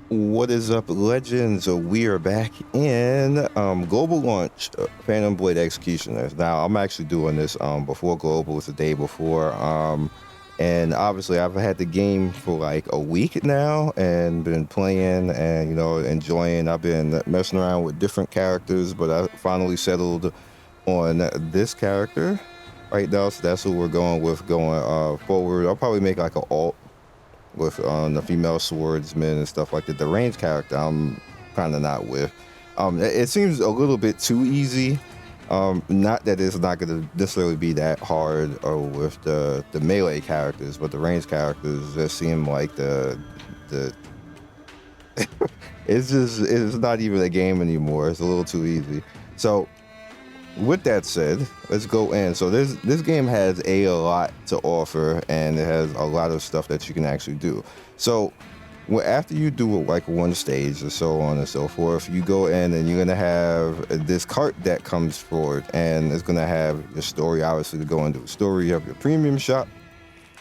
What is up, legends? We are back in global launch, Phantom Blade Executioners. Now, I'm actually doing this before global. It's the day before, and obviously, I've had the game for like a week now, and been playing and enjoying. I've been messing around with different characters, but I finally settled on this character right now. So that's what we're going with going forward. I'll probably make like an alt with the female swordsman and stuff like that. The range character, I'm kind of not with. It seems a little bit too easy. Not that it's not going to necessarily be that hard with the melee characters, but the range characters just seem like the it's not even a game anymore. It's a little too easy. So with that said, let's go in. So this game has a lot to offer, and it has a lot of stuff that you can actually do. So after you do like one stage or so on and so forth, you go in and you're gonna have this cart that comes forward, and it's gonna have your story. Obviously, to go into the story, you have your premium shop,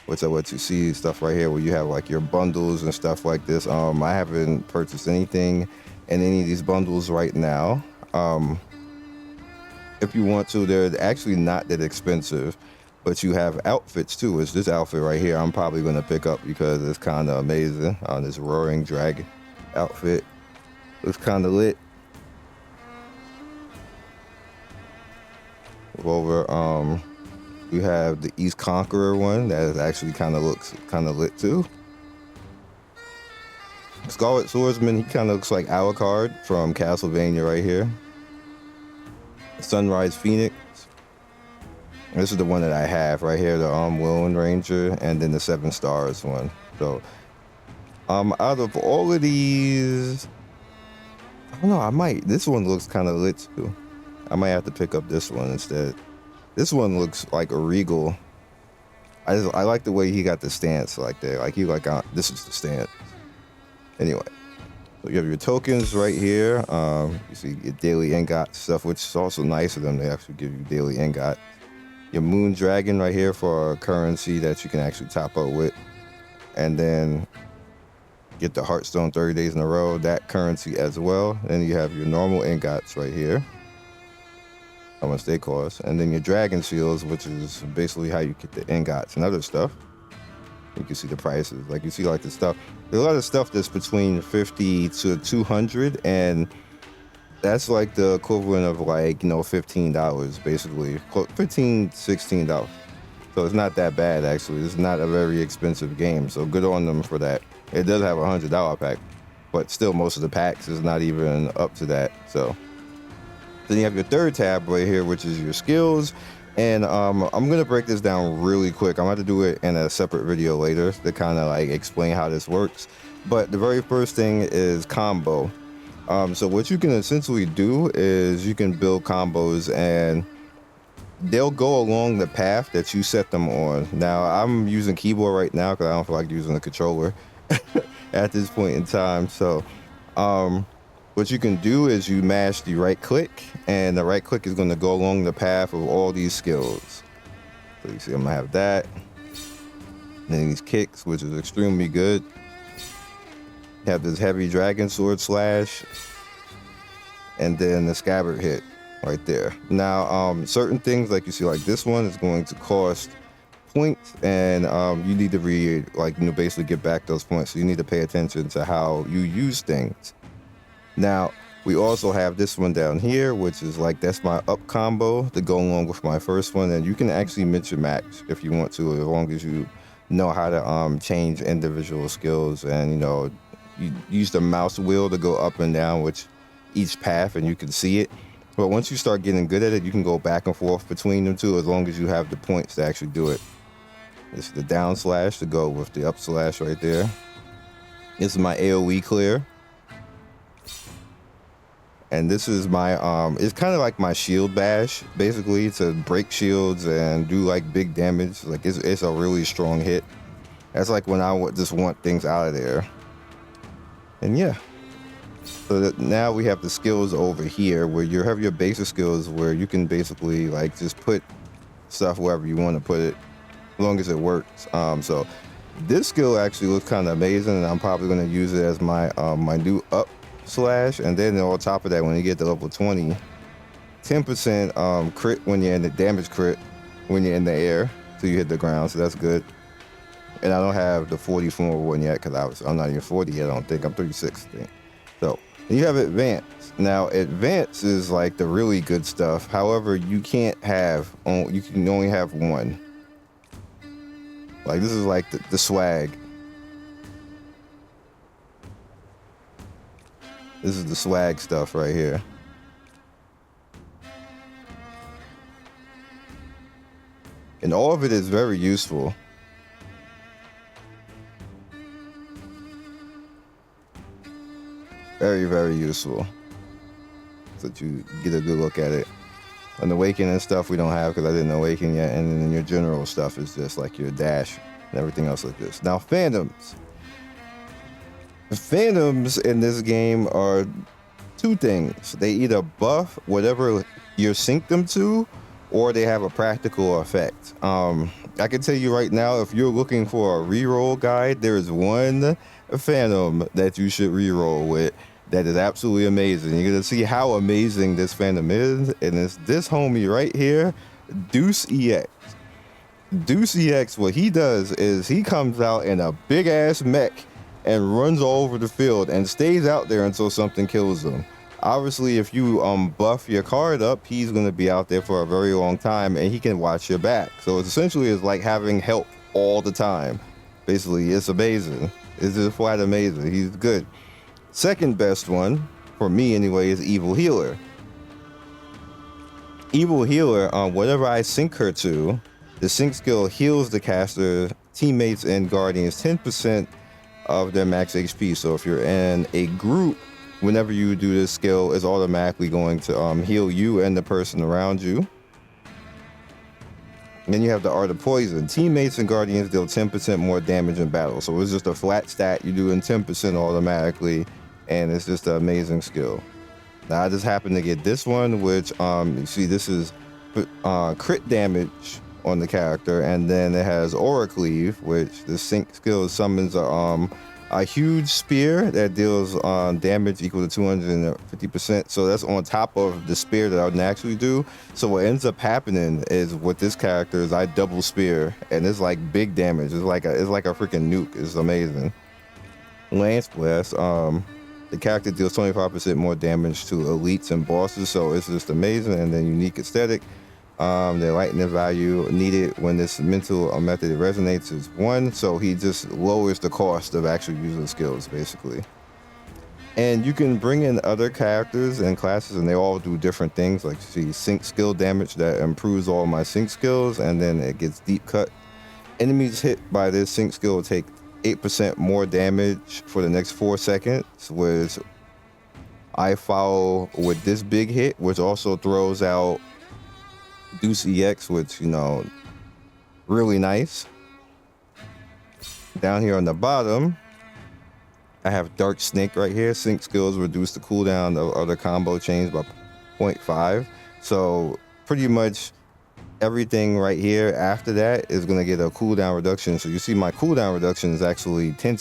which I let you see stuff right here where you have like your bundles and stuff like this. I haven't purchased anything in any of these bundles right now. If you want to, they're actually not that expensive, but you have outfits too. It's this outfit right here I'm probably going to pick up because it's kind of amazing. On this roaring dragon outfit, looks kind of lit. Over you have the East Conqueror one that is actually kind of looks kind of lit too. Scarlet Swordsman, he kind of looks like Alucard from Castlevania right here. Sunrise Phoenix. This is the one that I have right here, the Lone Ranger, and then the 7 Stars one. So out of all of these, I don't know, I might, this one looks kind of lit too. I might have to pick up this one instead. This one looks like a regal. I like the way he got the stance like that. Like this is the stance. Anyway. So you have your tokens right here. You see your daily ingot stuff, which is also nice of them. They actually give you daily ingot. Your moon dragon right here for a currency that you can actually top up with. And then get the Hearthstone 30 days in a row, that currency as well. Then you have your normal ingots right here. How much they cost. And then your dragon seals, which is basically how you get the ingots and other stuff. You can see the prices. Like you see like the stuff. There's a lot of stuff that's between 50 to 200, and that's like the equivalent of like, $15 basically. 15, $16. So it's not that bad actually. It's not a very expensive game. So good on them for that. It does have a $100 pack, but still most of the packs is not even up to that. So then you have your third tab right here, which is your skills. And I'm going to break this down really quick. I'm going to do it in a separate video later to kind of like explain how this works. But the very first thing is combo. So what you can essentially do is you can build combos and they'll go along the path that you set them on. Now, I'm using keyboard right now because I don't feel like using the controller at this point in time. So what you can do is you mash the right click, and the right click is going to go along the path of all these skills. So you see I'm going to have that. And then these kicks, which is extremely good. You have this heavy dragon sword slash. And then the scabbard hit right there. Now, certain things like you see like this one is going to cost points, and you need to basically get back those points. So you need to pay attention to how you use things. Now, we also have this one down here, which is like, that's my up combo to go along with my first one. And you can actually mix and match if you want to, as long as you know how to change individual skills. And, you use the mouse wheel to go up and down, which each path, and you can see it. But once you start getting good at it, you can go back and forth between them two, as long as you have the points to actually do it. This is the down slash to go with the up slash right there. This is my AoE clear. And this is my, it's kind of like my shield bash, basically, to break shields and do like big damage. Like it's a really strong hit. That's like when I just want things out of there. And yeah. So that now we have the skills over here where you have your basic skills where you can basically like just put stuff wherever you want to put it, as long as it works. So This skill actually looks kind of amazing, and I'm probably going to use it as my my new up slash. And then on top of that, when you get to level 20, 10% crit when you're in the damage crit when you're in the air till you hit the ground, so that's good. And I don't have the 44 one yet because I'm not even 40 yet. I don't think I'm 36. I think. So you have advanced. Now advanced is like the really good stuff. However, you can't have you can only have one. Like this is like the swag. This is the swag stuff right here. And all of it is very useful. Very, very useful. So that you get a good look at it. An awaken and stuff we don't have because I didn't awaken yet. And then your general stuff is just like your dash and everything else like this. Now phantoms. The phantoms in this game are two things. They either buff whatever you sync them to, or they have a practical effect. I can tell you right now, if you're looking for a reroll guide, there is one phantom that you should reroll with that is absolutely amazing. You're gonna see how amazing this phantom is, and it's this homie right here, Deuce EX. Deuce EX, what he does is he comes out in a big ass mech and runs all over the field and stays out there until something kills him. Obviously, if you buff your card up, he's going to be out there for a very long time, and he can watch your back. So it's essentially is like having help all the time. Basically, it's amazing. It's just flat amazing. He's good. Second best one, for me anyway, is Evil Healer. Evil Healer, whatever I sync her to, the sync skill heals the caster, teammates, and guardians 10% of their max HP. So if you're in a group, whenever you do this skill, it's automatically going to heal you and the person around you. And then you have the Art of Poison. Teammates and guardians deal 10% more damage in battle. So it's just a flat stat. You're doing 10% automatically, and it's just an amazing skill. Now I just happened to get this one, which you see this is crit damage on the character, and then it has Aura Cleave, which the sync skill summons a huge spear that deals damage equal to 250%. So that's on top of the spear that I would naturally do. So what ends up happening is with this character is I double spear, and it's like big damage. It's like a freaking nuke. It's amazing. Lance Blast. The character deals 25% more damage to elites and bosses. So it's just amazing. And then unique aesthetic. The lightning value needed when this mental method resonates is 1, so he just lowers the cost of actually using the skills basically. And you can bring in other characters and classes, and they all do different things. Like you see sync skill damage that improves all my sync skills, and then it gets deep cut. Enemies hit by this sync skill will take 8% more damage for the next 4 seconds, which I follow with this big hit, which also throws out Deuce EX, which, you know, really nice. Down here on the bottom, I have Dark Snake right here. Sync skills reduce the cooldown of other combo chains by 0.5. So pretty much everything right here after that is going to get a cooldown reduction. So you see my cooldown reduction is actually 10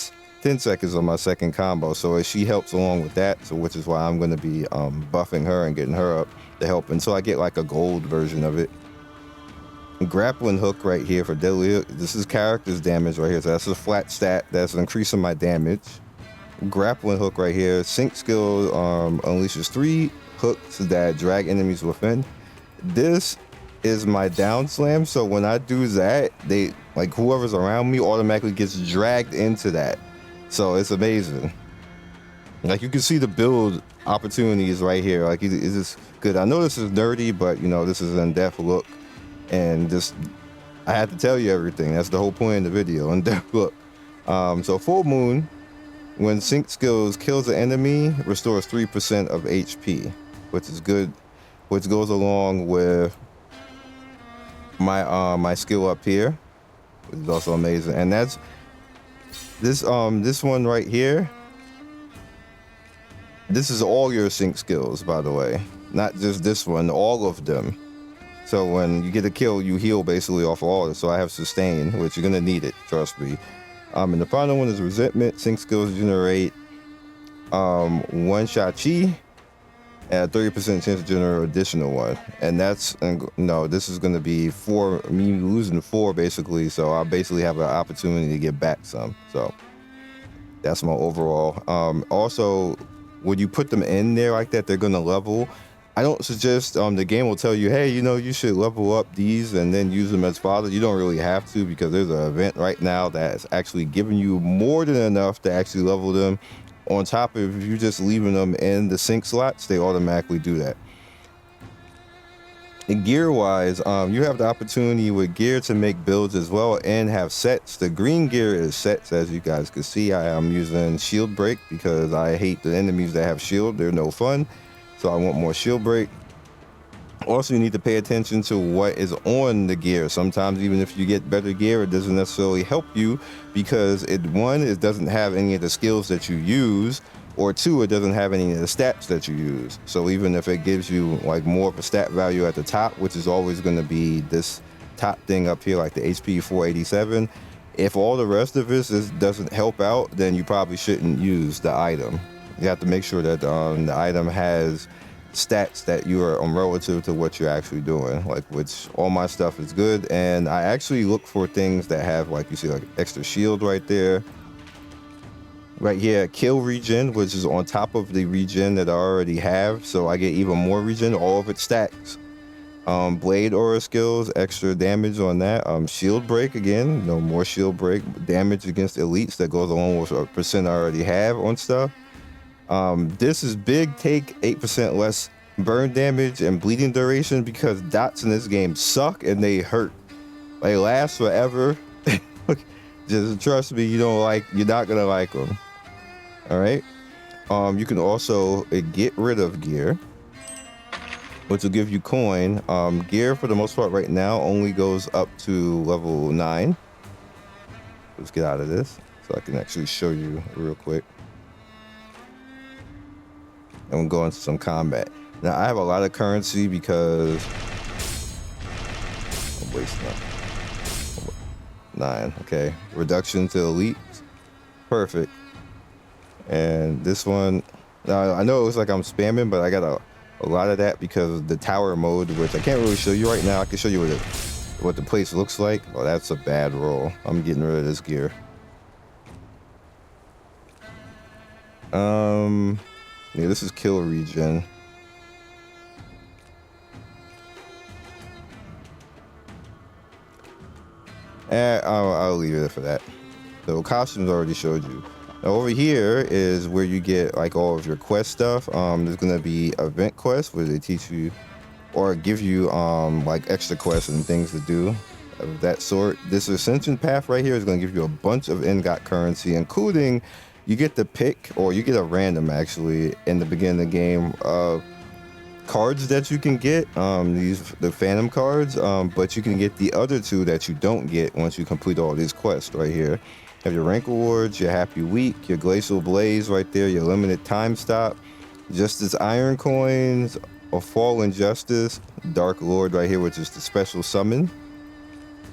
seconds on my second combo. So she helps along with that, so which is why I'm going to be buffing her and getting her up to help until I get like a gold version of it. Grappling hook right here for deadly. This is character's damage right here, so that's a flat stat that's increasing my damage. Grappling hook right here. Sync skill unleashes 3 hooks that drag enemies within. This is my down slam, so when I do that, they like whoever's around me automatically gets dragged into that. So it's amazing. Like you can see the build opportunities right here. Like it's just good. I know this is nerdy, but you know this is an in-depth look, and just I had to tell you everything. That's the whole point of the video. In-depth look. So full moon, when sync skills kills an enemy, restores 3% of HP, which is good. Which goes along with my my skill up here, which is also amazing. And that's this one right here. This is all your sync skills, by the way, not just this one, all of them. So when you get a kill, you heal basically off all of it. So I have sustain, which you're gonna need it, trust me. And the final one is resentment. Sync skills generate one shot chi and a 30% chance to generate an additional one. And that's no, this is going to be me losing 4 basically. So I basically have an opportunity to get back some. So that's my overall. Also, when you put them in there like that, they're going to level. I don't suggest the game will tell you, hey, you know, you should level up these and then use them as fodder. You don't really have to, because there's an event right now that's actually giving you more than enough to actually level them. On top of, if you're just leaving them in the sync slots, they automatically do that. And gear wise, you have the opportunity with gear to make builds as well and have sets. The green gear is sets, as you guys can see. I am using shield break because I hate the enemies that have shield. They're no fun. So I want more shield break. Also, you need to pay attention to what is on the gear. Sometimes even if you get better gear, it doesn't necessarily help you, because it doesn't have any of the skills that you use, or 2, it doesn't have any of the stats that you use. So even if it gives you like more of a stat value at the top, which is always going to be this top thing up here, like the HP 487, if all the rest of this doesn't help out, then you probably shouldn't use the item. You have to make sure that the item has stats that you are relative to what you're actually doing. Like, which all my stuff is good, and I actually look for things that have, like you see, like extra shield right there. Right here, kill regen, which is on top of the regen that I already have, so I get even more regen. All of it stacks. Blade aura skills, extra damage on that. Shield break, again, no more shield break. Damage against elites that goes along with a percent I already have on stuff. This is big take, 8% less burn damage and bleeding duration, because dots in this game suck and they hurt. They last forever. Just trust me, you're not gonna like them. All right. You can also get rid of gear, which will give you coin. Gear for the most part right now only goes up to level 9. Let's get out of this so I can actually show you real quick. And we'll go into some combat. Now I have a lot of currency because I'm wasting up. 9, okay. Reduction to elite, perfect. And this one, now I know it looks like I'm spamming, but I got a lot of that because of the tower mode, which I can't really show you right now. I can show you what the place looks like. Oh, that's a bad roll. I'm getting rid of this gear. Yeah, this is kill regen. I'll leave it for that. So costumes already showed you. Now over here is where you get like all of your quest stuff. There's gonna be event quests where they teach you or give you like extra quests and things to do of that sort. This ascension path right here is gonna give you a bunch of ingot currency, including you get to pick, or you get a random actually in the beginning of the game of cards that you can get, the phantom cards, but you can get the other 2 that you don't get once you complete all these quests right here. Have your rank awards, your happy week, your glacial blaze right there, your limited time stop, justice iron coins, a fallen justice, dark lord right here, which is the special summon,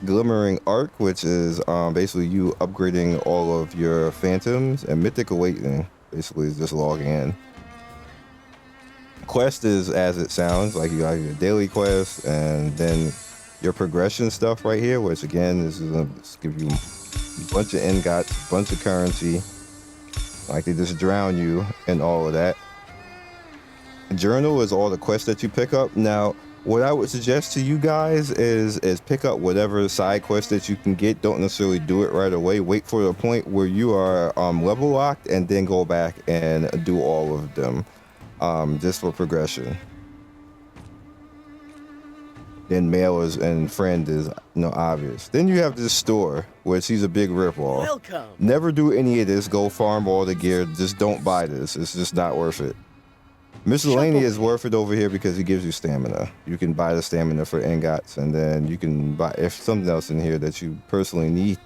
glimmering arc, which is basically you upgrading all of your phantoms, and mythic awakening basically is just logging in. Quest is as it sounds, like you got your daily quest and then your progression stuff right here, which again is gonna give you a bunch of ingots, a bunch of currency, like they just drown you and all of that. Journal is all the quests that you pick up. Now what I would suggest to you guys is pick up whatever side quest that you can get. Don't necessarily do it right away. Wait for the point where you are level locked, and then go back and do all of them, just for progression. Then mail and friend is obvious. Then you have this store, which he's a big ripoff. Welcome. Never do any of this. Go farm all the gear. Just don't buy this. It's just not worth it. Miscellaneous is worth it over here because it gives you stamina. You can buy the stamina for ingots, and then you can buy if something else in here that you personally need.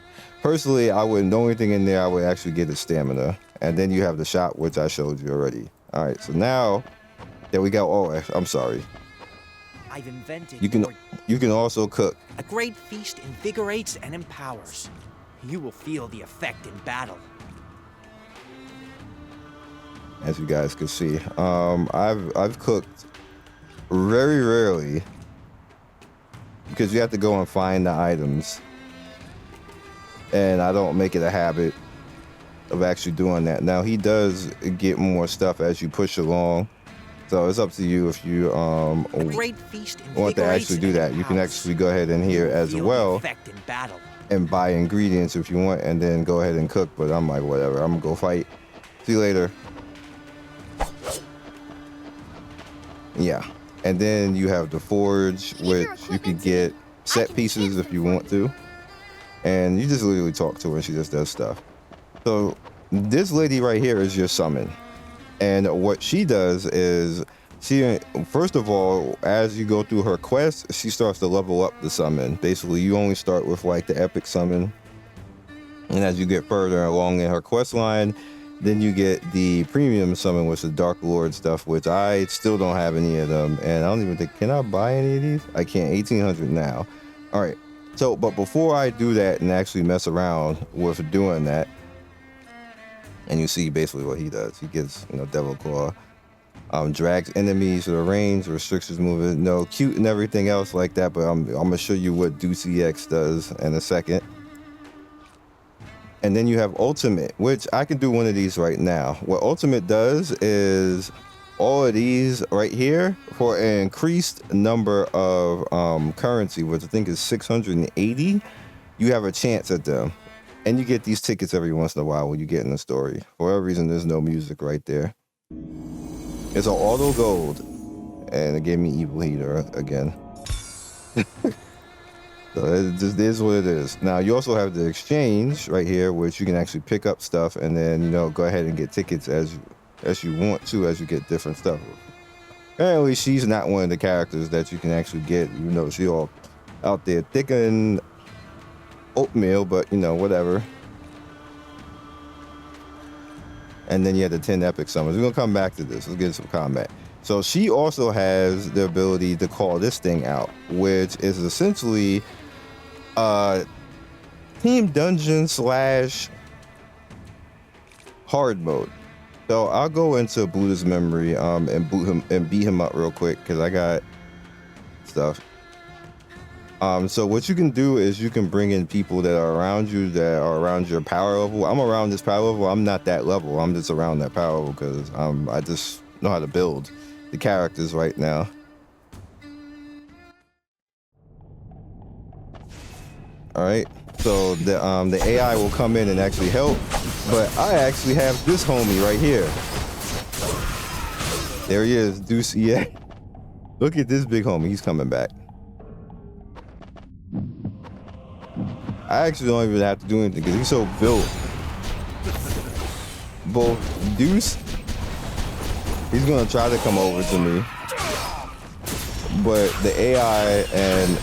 Personally, I wouldn't. The only thing in there I would actually get is stamina, and then you have the shop, which I showed you already. All right, so now that we got I'm sorry. I've invented. You can also cook. A great feast invigorates and empowers. You will feel the effect in battle. As you guys can see, I've cooked very rarely because you have to go and find the items, and I don't make it a habit of actually doing that. Now he does get more stuff as you push along, so it's up to you if you Great feast want to actually do that. You can actually go ahead in here as well and buy ingredients if you want, and then go ahead and cook. But I'm like, whatever, I'm gonna go fight. See you later. Yeah, and then you have the forge, which you can get set pieces if you want to, and you just literally talk to her and she just does stuff. So this lady right here is your summon, and what she does is she, first of all, as you go through her quest, she starts to level up the summon. Basically, you only start with like the epic summon, and as you get further along in her quest line, then you get the premium summon, which is Dark Lord stuff, which I still don't have any of them, and I don't even think, can I buy any of these? I can't. 1800 now. All right, so but before I do that and actually mess around with doing that, and you see basically what he does. He gets, Devil Claw, drags enemies to the range, restrictions movement, cute and everything else like that. But I'm gonna show you what Deuce EX does in a second. And then you have Ultimate, which I can do one of these right now. What Ultimate does is all of these right here for an increased number of currency, which I think is 680. You have a chance at them. And you get these tickets every once in a while when you get in the story. For whatever reason, there's no music right there. It's an auto gold. And it gave me Evil Heater again. So it just is what it is. Now, you also have the exchange right here, which you can actually pick up stuff and then, go ahead and get tickets as you want to, as you get different stuff. Apparently, she's not one of the characters that you can actually get. She all out there thicker oatmeal, but whatever. And then you have the 10 epic summons. We're gonna come back to this. Let's get some combat. So she also has the ability to call this thing out, which is essentially team dungeon / hard mode. So I'll go into Buddha's memory and beat him up real quick because I got stuff. So what you can do is you can bring in people that are around you, that are around your power level. I'm around this power level. I'm not that level. I'm just around that power level because I just know how to build the characters right now. All right. So the AI will come in and actually help, but I actually have this homie right here. There he is, Deuce EX. Look at this big homie. He's coming back. I actually don't even have to do anything because he's so built. Both Deuce, he's gonna try to come over to me, but the AI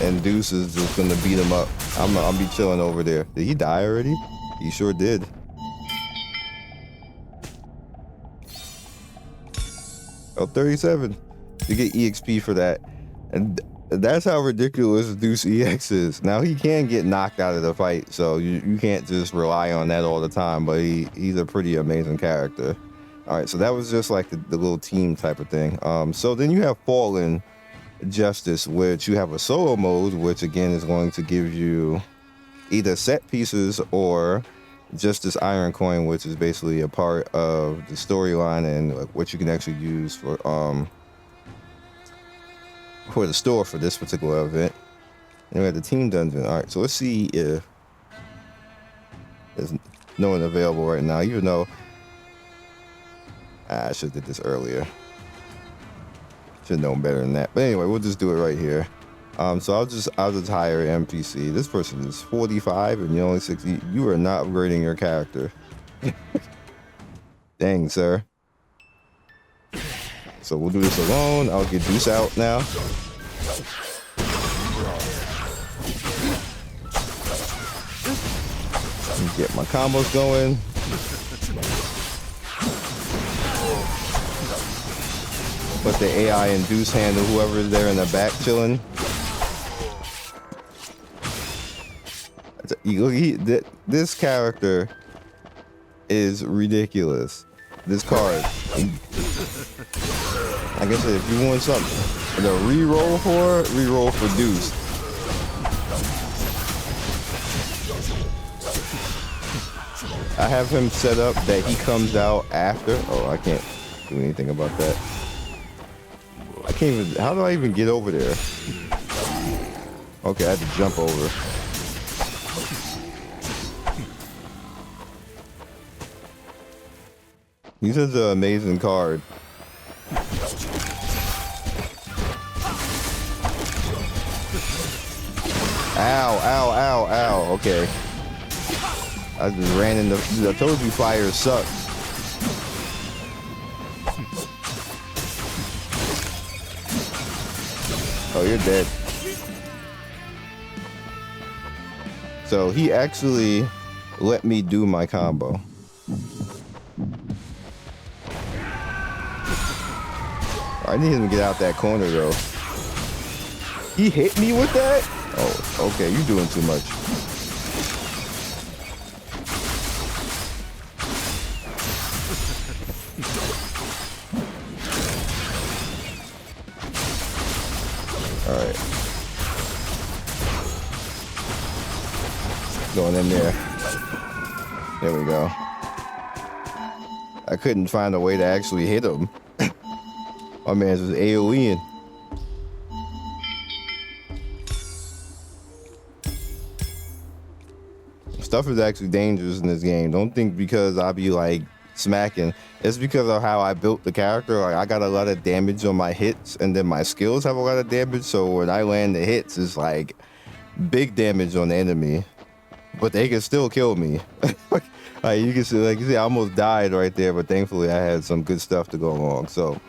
and Deuce is just gonna beat him up. I'll be chilling over there. Did he die already? He sure did. Oh, 37. You get EXP for that. And that's how ridiculous Deuce EX is. Now, he can get knocked out of the fight, so you can't just rely on that all the time, but he's a pretty amazing character. All right, so that was just like the little team type of thing. So then you have Fallen Justice, which you have a solo mode, which again is going to give you either set pieces or just this iron coin, which is basically a part of the storyline and what you can actually use for the store for this particular event. And we have the team dungeon. All right, so let's see if there's no one available right now, even though I should have did this earlier. Should have known better than that. But anyway, we'll just do it right here. So I'll just hire an NPC. This person is 45 and you're only 60. You are not upgrading your character. Dang, sir. So we'll do this alone. I'll get Deuce out now. Get my combos going. Let the AI and Deuce handle whoever's there in the back chilling. This character is ridiculous. This card. Like I said, if you want something to re-roll for deuce. I have him set up that he comes out after. Oh, I can't do anything about that. I can't even. How do I even get over there? Okay, I had to jump over. This is an amazing card. Ow, ow, ow, ow. Okay. I just ran into. I told you fire sucks. Oh, you're dead. So he actually let me do my combo. I need him to get out that corner though. He hit me with that? Oh, okay, you're doing too much. All right. Going in there. There we go. I couldn't find a way to actually hit him. My man's was AoEing. Stuff is actually dangerous in this game. Don't think because I'll be like smacking. It's because of how I built the character. Like I got a lot of damage on my hits, and then my skills have a lot of damage. So when I land the hits, it's like big damage on the enemy, but they can still kill me. Like you can see, like you see, I almost died right there, but thankfully I had some good stuff to go along. So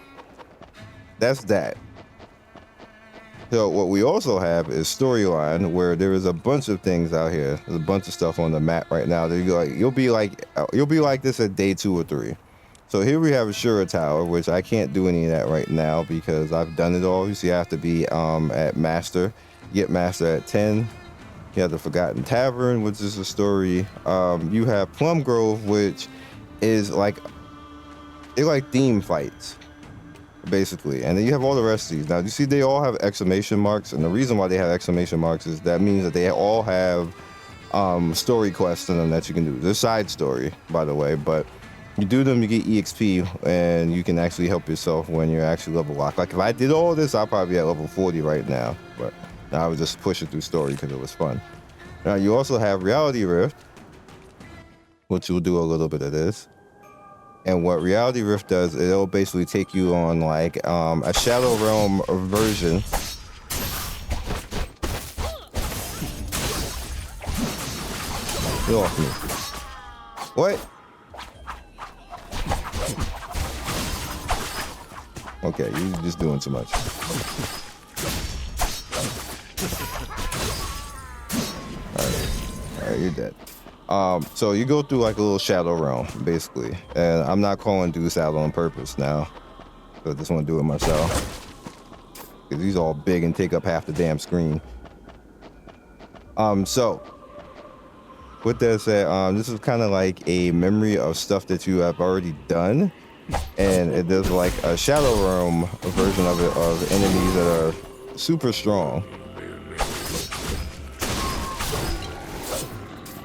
that's that. So what we also have is storyline, where there is a bunch of things out here. There's a bunch of stuff on the map right now. You'll be like this at day 2 or 3. So here we have Ashura Tower, which I can't do any of that right now because I've done it all. You see, I have to be at master, get master at 10. You have the Forgotten Tavern, which is a story. You have Plum Grove, which is like theme fights, basically. And then you have all the rest of these. Now, you see, they all have exclamation marks, and the reason why they have exclamation marks is that means that they all have story quests in them that you can do. They're side story, by the way, but you do them, you get EXP, and you can actually help yourself when you're actually level locked. Like if I did all this, I'd probably be at level 40 right now, but I was just pushing through story because it was fun. Now you also have Reality Rift, which will do a little bit of this. And what Reality Rift does, it'll basically take you on like a Shadow Realm version. Get off me. What? Okay, you're just doing too much. Alright, you're dead. So you go through like a little shadow realm, basically. And I'm not calling Deuce out on purpose now. So I just want to do it myself. Because these all big and take up half the damn screen. So with that said, this is kind of like a memory of stuff that you have already done. And it does like a shadow realm version of it, of enemies that are super strong.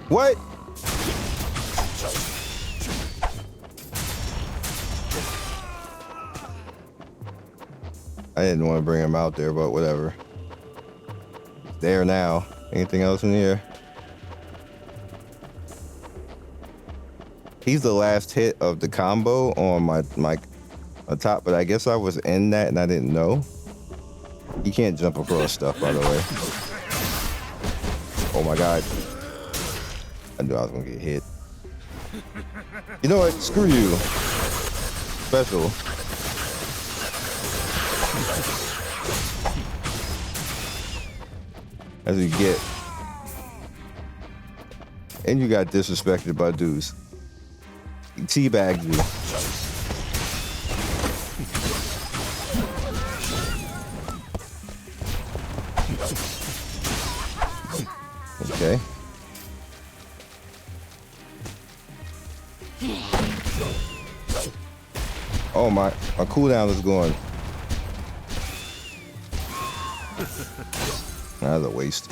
What? I didn't want to bring him out there, but whatever. It's there now. Anything else in here? He's the last hit of the combo on my top, but I guess I was in that and I didn't know. You can't jump across stuff, by the way. Oh my god. I knew I was gonna get hit. You know what? Screw you. Special. As you get. And you got disrespected by dudes. He teabagged you. Okay. Oh my cooldown is going. That's a waste.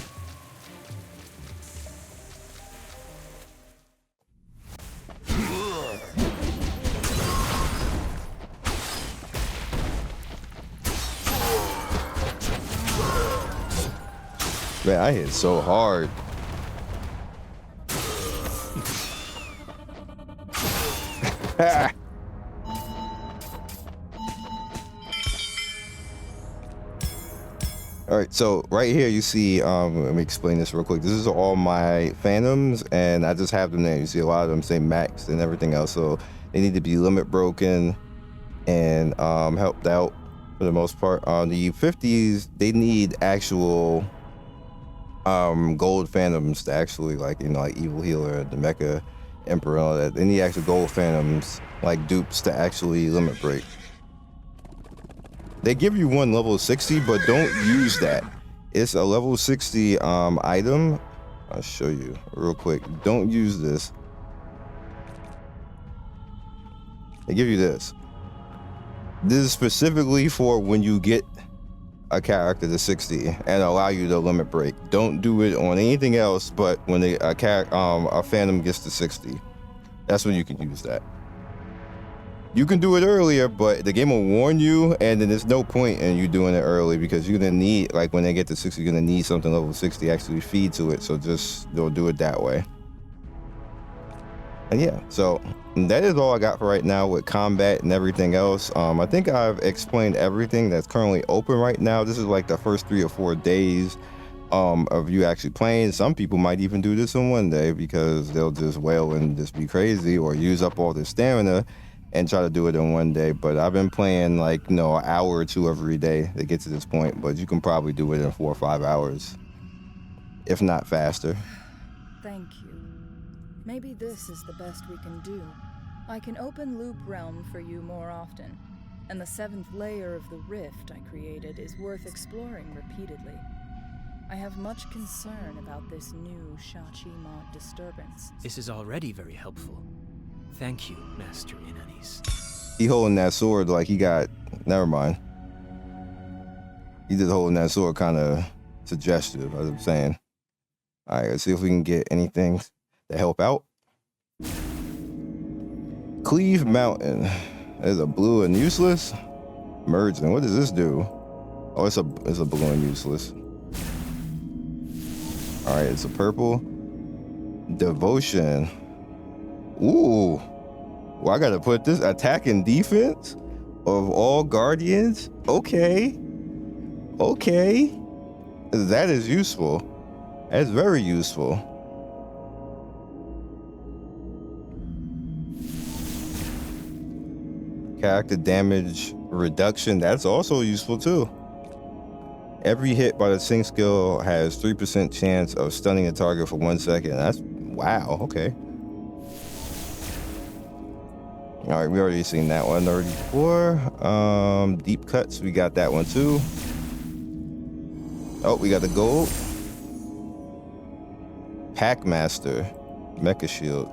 Man, I hit so hard. All right, so right here you see, let me explain this real quick. This is all my phantoms, and I just have them there. You see a lot of them say max and everything else, so they need to be limit broken and helped out for the most part. On the 50s, they need actual gold phantoms to actually, like, you know, like Evil Healer, the Mecha Emperor, all that. They need actual gold phantoms, like dupes, to actually limit break. They give you one level 60, but don't use that. It's a level 60 item. I'll show you real quick. Don't use this. They give you this. This is specifically for when you get a character to 60 and allow you to limit break. Don't do it on anything else, but when a phantom gets to 60, that's when you can use that. You can do it earlier, but the game will warn you, and then there's no point in you doing it early because you're gonna need, like, when they get to 60, you're gonna need something level 60 actually feed to it. So just don't do it that way. And yeah, so that is all I got for right now with combat and everything else. I think I've explained everything that's currently open right now. This is like the first 3 or 4 days of you actually playing. Some people might even do this in one day because they'll just wail and just be crazy or use up all their stamina and try to do it in one day. But I've been playing, like, you know, an hour or 2 every day to get to this point, but you can probably do it in 4 or 5 hours, if not faster. Thank you. Maybe this is the best we can do. I can open Loop Realm for you more often, and the 7th layer of the rift I created is worth exploring repeatedly. I have much concern about this new Shachi mod disturbance. This is already very helpful. Thank you, Master Inanis. He holding that sword like he got, never mind. He just holding that sword kind of suggestive, as I'm saying. All right, let's see if we can get anything to help out. Cleave Mountain. There's a blue and useless. Merging. What does this do? Oh, it's a blue and useless. All right, it's a purple. Devotion. Ooh. Well, I gotta put this attack and defense of all guardians. Okay. Okay. That is useful. That's very useful. Character damage reduction. That's also useful too. Every hit by the sync skill has 3% chance of stunning a target for 1 second. That's, wow, okay. All right, we already seen that one already before. Deep cuts, we got that one too. Oh, we got the gold. Packmaster, Mecha Shield.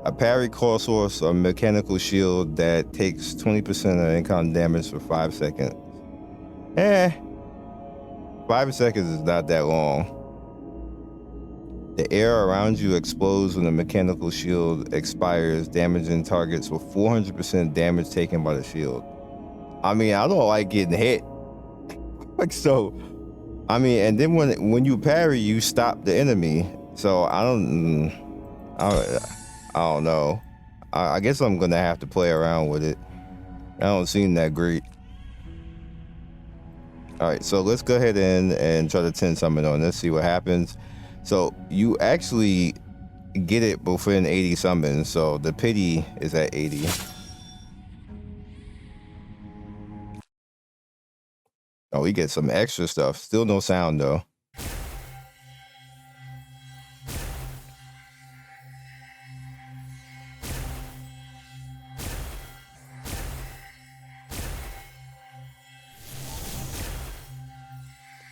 A parry call source, a mechanical shield that takes 20% of income damage for 5 seconds. 5 seconds is not that long. The air around you explodes when the mechanical shield expires, damaging targets with 400% damage taken by the shield. I mean, I don't like getting hit. Like, so, I mean, and then when you parry, you stop the enemy. So I don't know. I guess I'm gonna have to play around with it. I don't seem that great. All right, so let's go ahead and try to 10 summon on. Let's see what happens. So you actually get it within 80 summons. So the pity is at 80. Oh, we get some extra stuff. Still no sound though.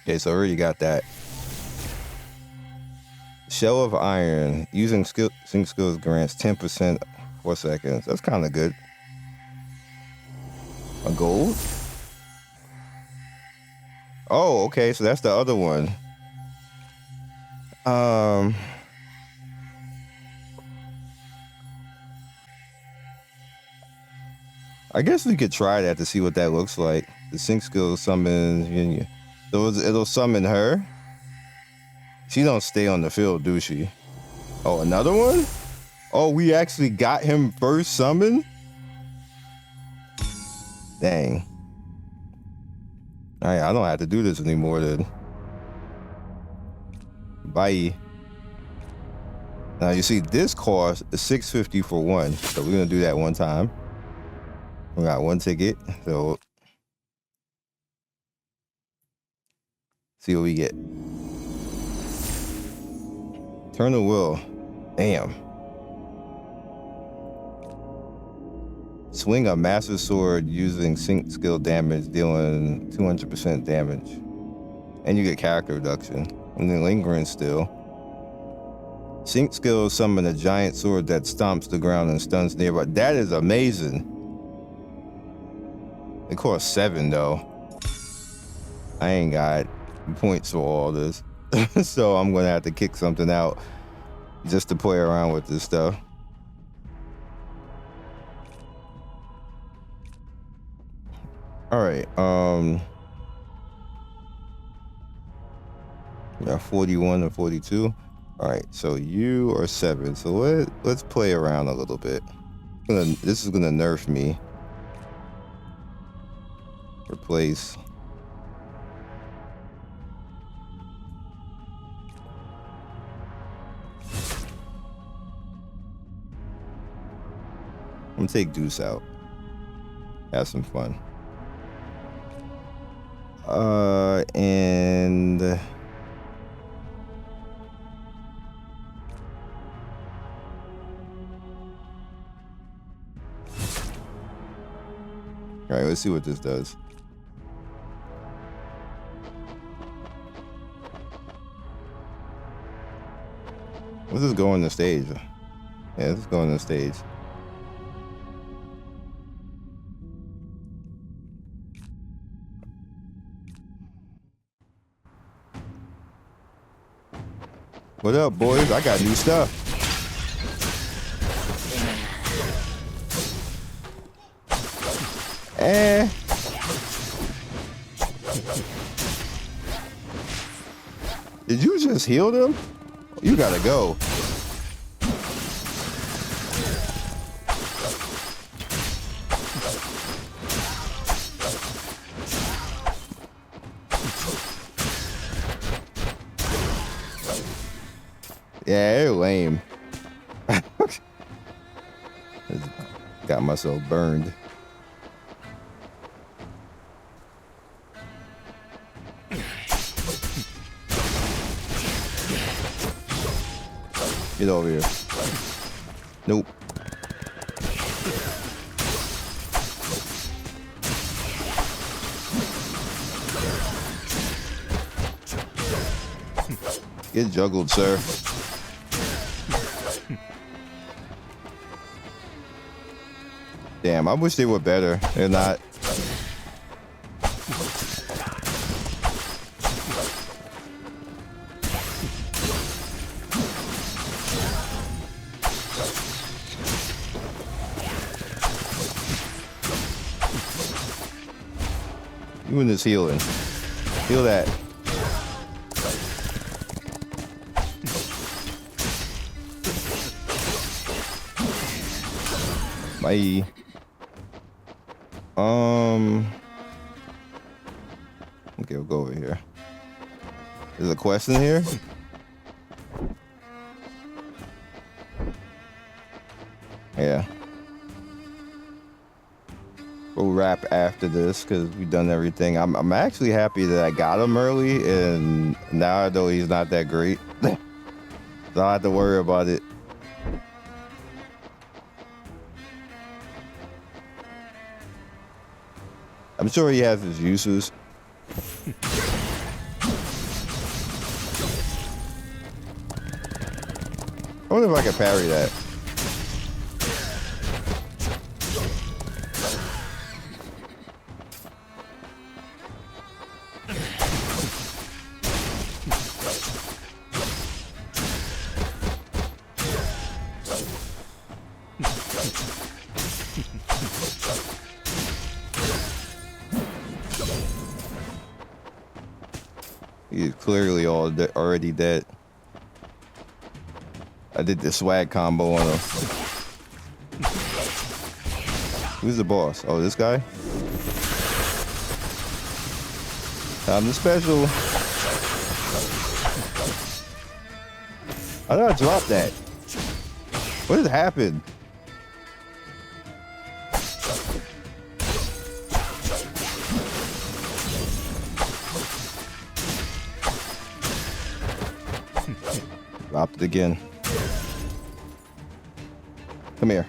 Okay, so I already got that. Shell of Iron. Using sync skills grants 10% 4 seconds. That's kind of good. A gold? Oh, okay, so that's the other one. I guess we could try that to see what that looks like. The sync skill summons. So it'll summon her. She don't stay on the field, do she? Oh, another one? Oh, we actually got him first summoned? Dang. Alright, I don't have to do this anymore then. Bye. Now you see this cost is $6.50 for one. So we're gonna do that one time. We got one ticket, so see what we get. Turn the wheel. Damn. Swing a master sword using sync skill damage, dealing 200% damage. And you get character reduction. And then lingering still. Sync skill summon a giant sword that stomps the ground and stuns nearby. That is amazing. It costs 7 though. I ain't got points for all this. So I'm gonna have to kick something out just to play around with this stuff. All right, we got 41 and 42. All right, so you are 7. So let's play around a little bit. This is gonna nerf me. Replace. I'm gonna take Deuce out. Have some fun. And all right, let's see what this does. Let's just go on the stage. Yeah, let's go on the stage. What up, boys? I got new stuff. Did you just heal them? You gotta go. Yeah, they're lame. Got myself burned. Get over here. Nope. Get juggled, sir. Damn, I wish they were better. They're not. You in this healing. Heal that. Bye. Okay, we'll go over here. There's a question here. Yeah. We'll wrap after this because we've done everything. I'm actually happy that I got him early, and now I know he's not that great. So I don't have to worry about it. I'm sure he has his uses. I wonder if I can parry that. He's clearly already dead. I did the swag combo on him. Who's the boss? Oh, this guy? Time to special. I thought I dropped that. What has happened? Dropped it again. Come here.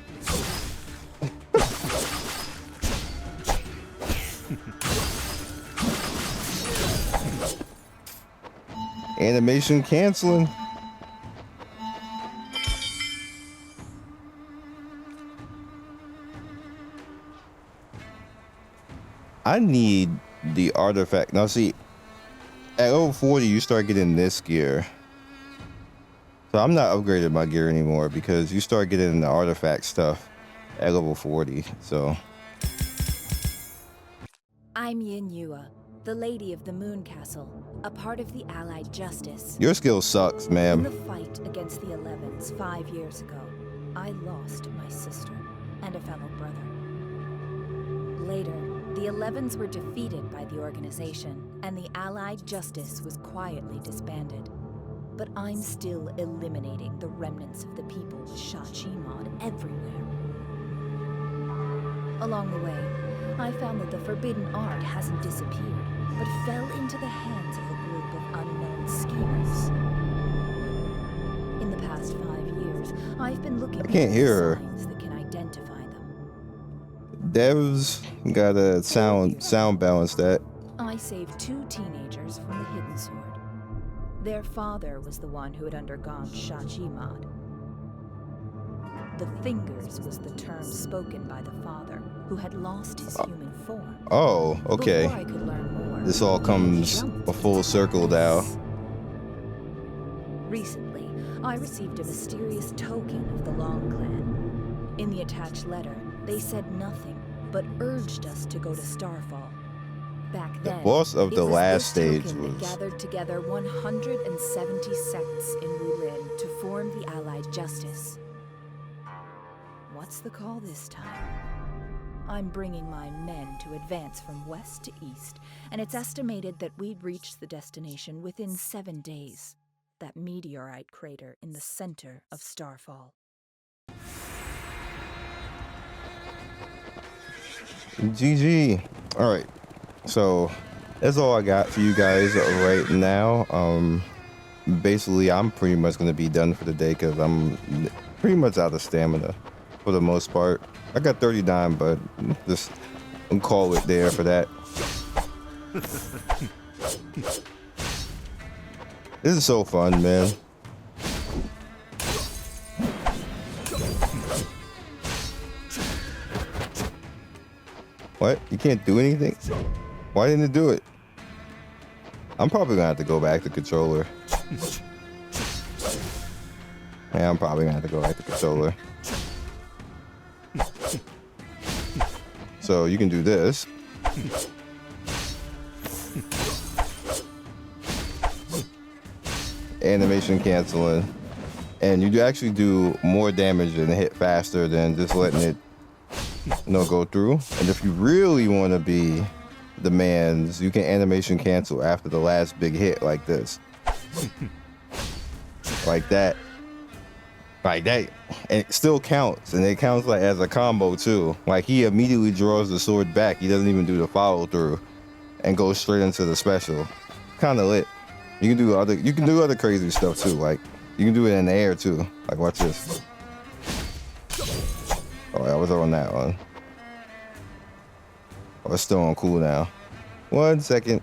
Animation canceling. I need the artifact. Now see, at level 40 you start getting this gear. So I'm not upgrading my gear anymore because you start getting the artifact stuff at level 40. So I'm Yin Yua, the Lady of the Moon Castle, a part of the Allied Justice. your skill sucks, In ma'am. the fight against the 11s 5 years ago, I lost my sister and a fellow brother. Later, the 11s were defeated by the organization, and the Allied Justice was quietly disbanded. But I'm still eliminating the remnants of the people with Shachimod everywhere. Along the way, I found that the forbidden art hasn't disappeared, but fell into the hands of a group of unknown schemers. In the past 5 years, I've been looking I can't for hear her. signs that can identify them. Devs gotta sound balance that. I saved 2 teenagers from the Hidden Sword. Their father was the one who had undergone Shachimod. The Fingers was the term spoken by the father, who had lost his human form. Oh, okay. Before I could learn more, This all comes jumped a full circle now. Recently, I received a mysterious token of the Long Clan. In the attached letter, they said nothing, but urged us to go to Starfall. Back The then, boss of it the was last this stage token that was gathered together 170 sects in Wulin to form the Allied Justice. What's the call this time? I'm bringing my men to advance from west to east, and it's estimated that we'd reach the destination within 7 days. That meteorite crater in the center of Starfall. GG. All right. So that's all I got for you guys right now. Basically, I'm pretty much going to be done for the day because I'm pretty much out of stamina for the most part. I got 39, but just call it there for that. This is so fun, man. What? You can't do anything? Why didn't it do it? I'm probably gonna have to go back to controller. Yeah, I'm probably gonna have to go back to controller. So you can do this. Animation canceling. And you actually do more damage and hit faster than just letting it go through. And if you really want to be the mans, you can animation cancel after the last big hit like this. Like that. Like that. And it still counts. And it counts like as a combo too. Like he immediately draws the sword back. He doesn't even do the follow through and goes straight into the special. Kind of lit. You can do other crazy stuff too. Like you can do it in the air too. Like watch this. Oh, I was on that one. Oh, it's still on cool now. 1 second.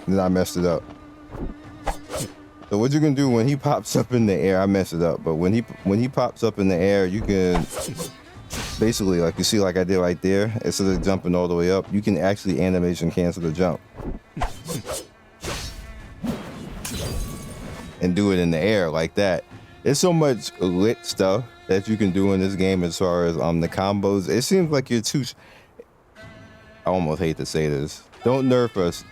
Then I messed it up. So what you can do when he pops up in the air, I messed it up. But when he pops up in the air, you can basically, like you see, like I did right there, instead of jumping all the way up, you can actually animation cancel the jump. And and do it in the air like that. There's so much lit stuff that you can do in this game as far as the combos. It seems like you're too. I almost hate to say this. Don't nerf us,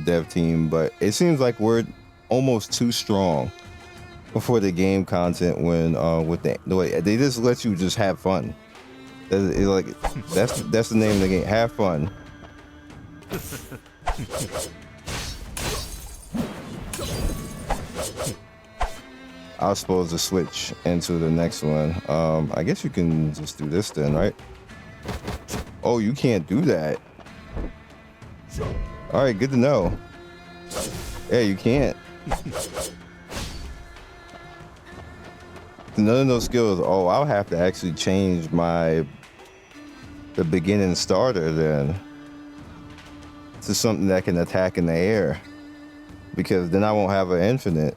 dev team, but it seems like we're almost too strong for the game content when with the way they just let you just have fun. It's like that's the name of the game. Have fun. I was supposed to switch into the next one. I guess you can just do this then, right? Oh, you can't do that. All right, good to know. Yeah, you can't. None of those skills. Oh, I'll have to actually change the beginning starter then to something that can attack in the air, because then I won't have an infinite.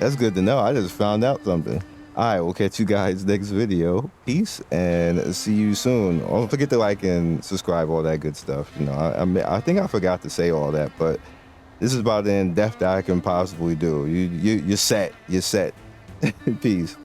That's good to know. I just found out something. All right, we'll catch you guys next video. Peace and see you soon. Don't forget to like and subscribe, all that good stuff. You know, I think I forgot to say all that, but this is about the in-depth that I can possibly do. You're set. You're set. Peace.